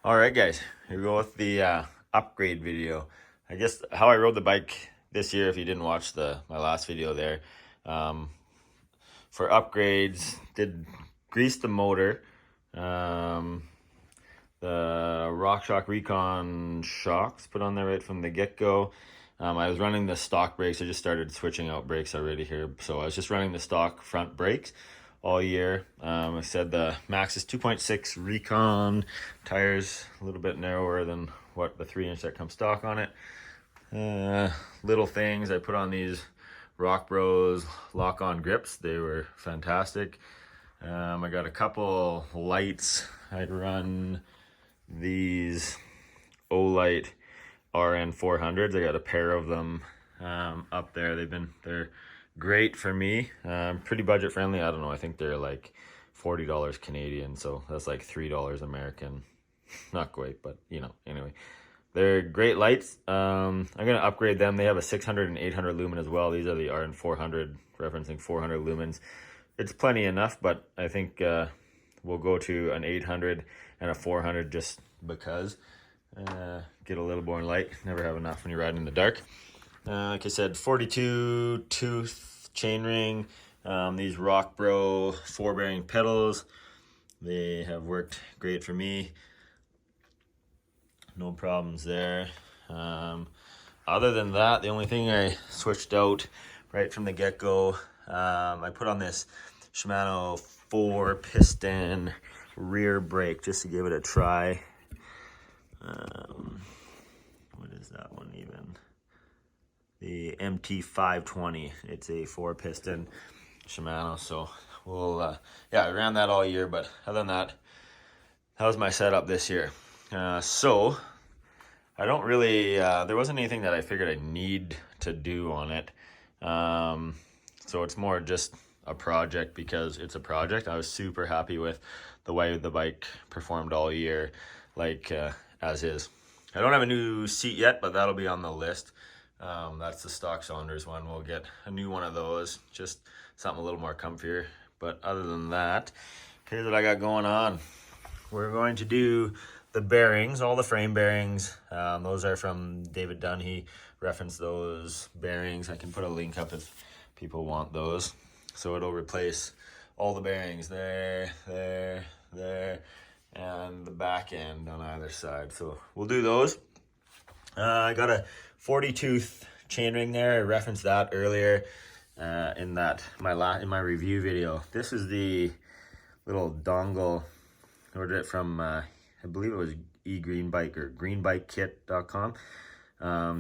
All right, guys, here we go with the upgrade video. I guess how I rode the bike this year, if you didn't watch my last video there. Um, for upgrades, did grease the motor, um, the Rockstar Recon shocks put on there right from the get-go. I was running the stock brakes. I just started switching out brakes already here. So I was just running the stock front brakes all year. I said the max is 2.6 Recon tires, a little bit narrower than what the 3-inch that comes stock on it. Little things, I put on these Rock Bros lock-on grips. They were fantastic. I got a couple lights. I'd run these Olight RN 400s. I got a pair of them up there. They're great for me. Pretty budget friendly. I don't know. I think they're like $40 Canadian, so that's like $3 American. Not great, but anyway. They're great lights. I'm gonna upgrade them. They have a 600 and 800 lumen as well. These are the RN 400, referencing 400 lumens. It's plenty enough, but I think we'll go to an 800 and a 400 just because. Get a little more light. Never have enough when you're riding in the dark. Like I said, 42 tooth chainring. These Rock Bro 4-bearing pedals. They have worked great for me. No problems there. Other than that, the only thing I switched out right from the get-go, I put on this Shimano 4-piston rear brake just to give it a try. What is that one even? The MT520. It's a 4-piston Shimano, so we'll I ran that all year, but other than that, that was my setup this year. So I don't really there wasn't anything that I figured I need to do on it. So it's more just a project because it's a project. I was super happy with the way the bike performed all year, like as is. I don't have a new seat yet, but that'll be on the list. That's the stock Sondors one. We'll get a new one of those, just something a little more comfier. But other than that, here's what I got going on. We're going to do the bearings, all the frame bearings. Those are from David Dunn. He referenced those bearings. I can put a link up if people want those. So it'll replace all the bearings there, and the back end on either side. So we'll do those. I got a 40 tooth chainring there. I referenced that earlier in my review video. This is the little dongle. I ordered it from I believe it was eGreenBike or greenbikekit.com.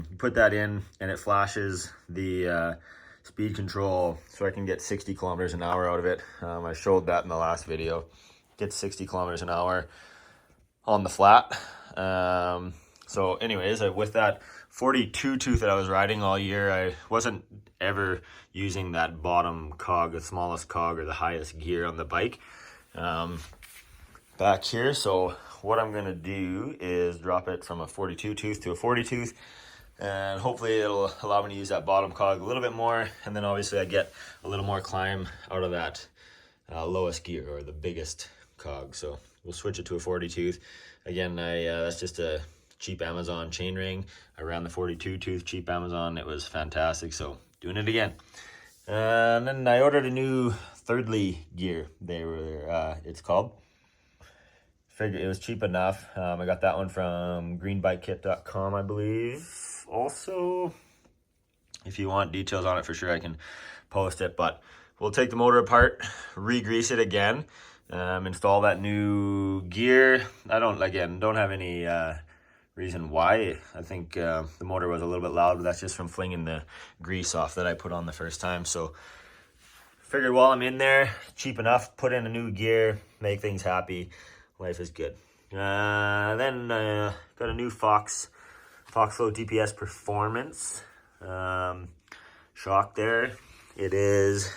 You put that in and it flashes the speed control so I can get 60 kilometers an hour out of it. I showed that in the last video. Get 60 kilometers an hour on the flat. So anyways, with that 42 tooth that I was riding all year, I wasn't ever using that bottom cog, the smallest cog or the highest gear on the bike back here. So what I'm gonna do is drop it from a 42 tooth to a 40 tooth, and hopefully it'll allow me to use that bottom cog a little bit more, and then obviously I get a little more climb out of that lowest gear or the biggest cog. So we'll switch it to a 40 tooth. Again, that's just a cheap Amazon chainring. I ran the 42 tooth cheap Amazon. It was fantastic. So doing it again. And then I ordered a new Thirdly gear. It's called. Figured it was cheap enough. I got that one from greenbikekit.com, I believe. Also, if you want details on it, for sure I can post it. But we'll take the motor apart, re-grease it again, install that new gear. I don't have any reason why. I think the motor was a little bit loud, but that's just from flinging the grease off that I put on the first time. So figured while I'm in there, cheap enough, put in a new gear, make things happy. Life is good. Then got a new Foxflow DPS Performance shock there. There's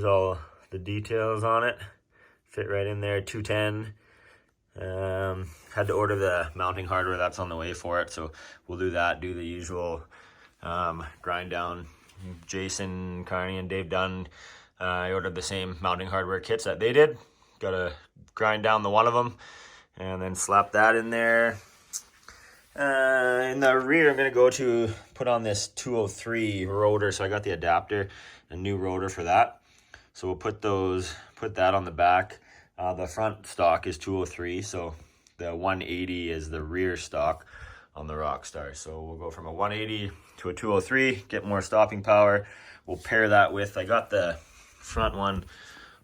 all the details on it. Fit right in there, 210. Had to order the mounting hardware. That's on the way for it. So we'll do that, do the usual grind down. Jason Carney and Dave Dunn, I ordered the same mounting hardware kits that they did. Got to grind down the one of them and then slap that in there. In the rear, I'm going to go to put on this 203 rotor. So I got the adapter, a new rotor for that. So we'll put that on the back. The front stock is 203, so the 180 is the rear stock on the Rockstar. So we'll go from a 180 to a 203, get more stopping power. We'll pair that with, I got the front one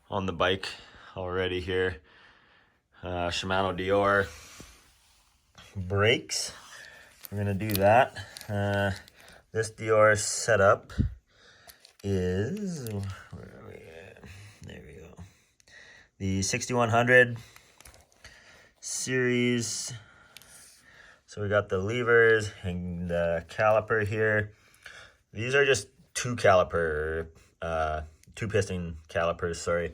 on the bike already here. Shimano Dior brakes. We're gonna do that. This Dior setup is, where are we at? There we go. The 6100 series. So we got the levers and the caliper here. These are just two piston calipers, sorry.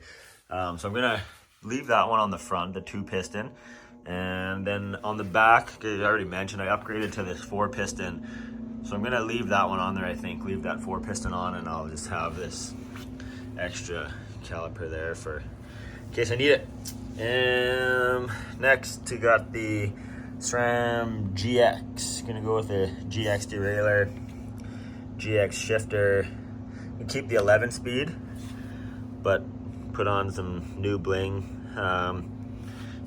So I'm gonna leave that one on the front, the 2-piston. And then on the back, I already mentioned, I upgraded to this 4-piston. So I'm gonna leave that one on there, I think. Leave that 4-piston on, and I'll just have this extra caliper there for in case I need it. Next, we got the SRAM GX. Gonna go with the GX derailleur, GX shifter. We keep the 11-speed, but put on some new bling.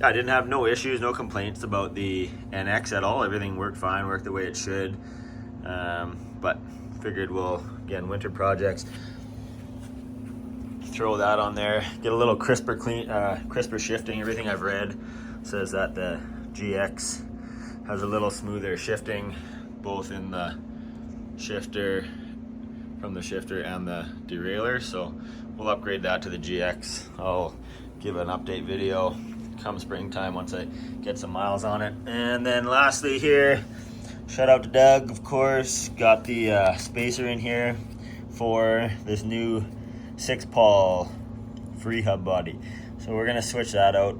I didn't have no issues, no complaints about the NX at all. Everything worked fine, worked the way it should. But figured we'll, again, winter projects, throw that on there, get a little crisper shifting. Everything I've read says that the GX has a little smoother shifting, both in the shifter, from the shifter and the derailleur. So we'll upgrade that to the GX. I'll give an update video come springtime once I get some miles on it. And then lastly here, shout out to Doug, of course. Got the spacer in here for this new 6-pawl free hub body. So we're gonna switch that out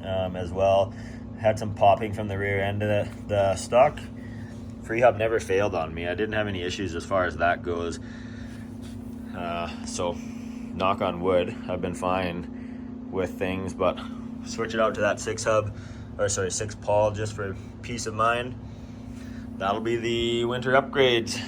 as well. Had some popping from the rear end of the stock. Free hub never failed on me. I didn't have any issues as far as that goes. So knock on wood, I've been fine with things, but switch it out to that 6-pawl just for peace of mind. That'll be the winter upgrades.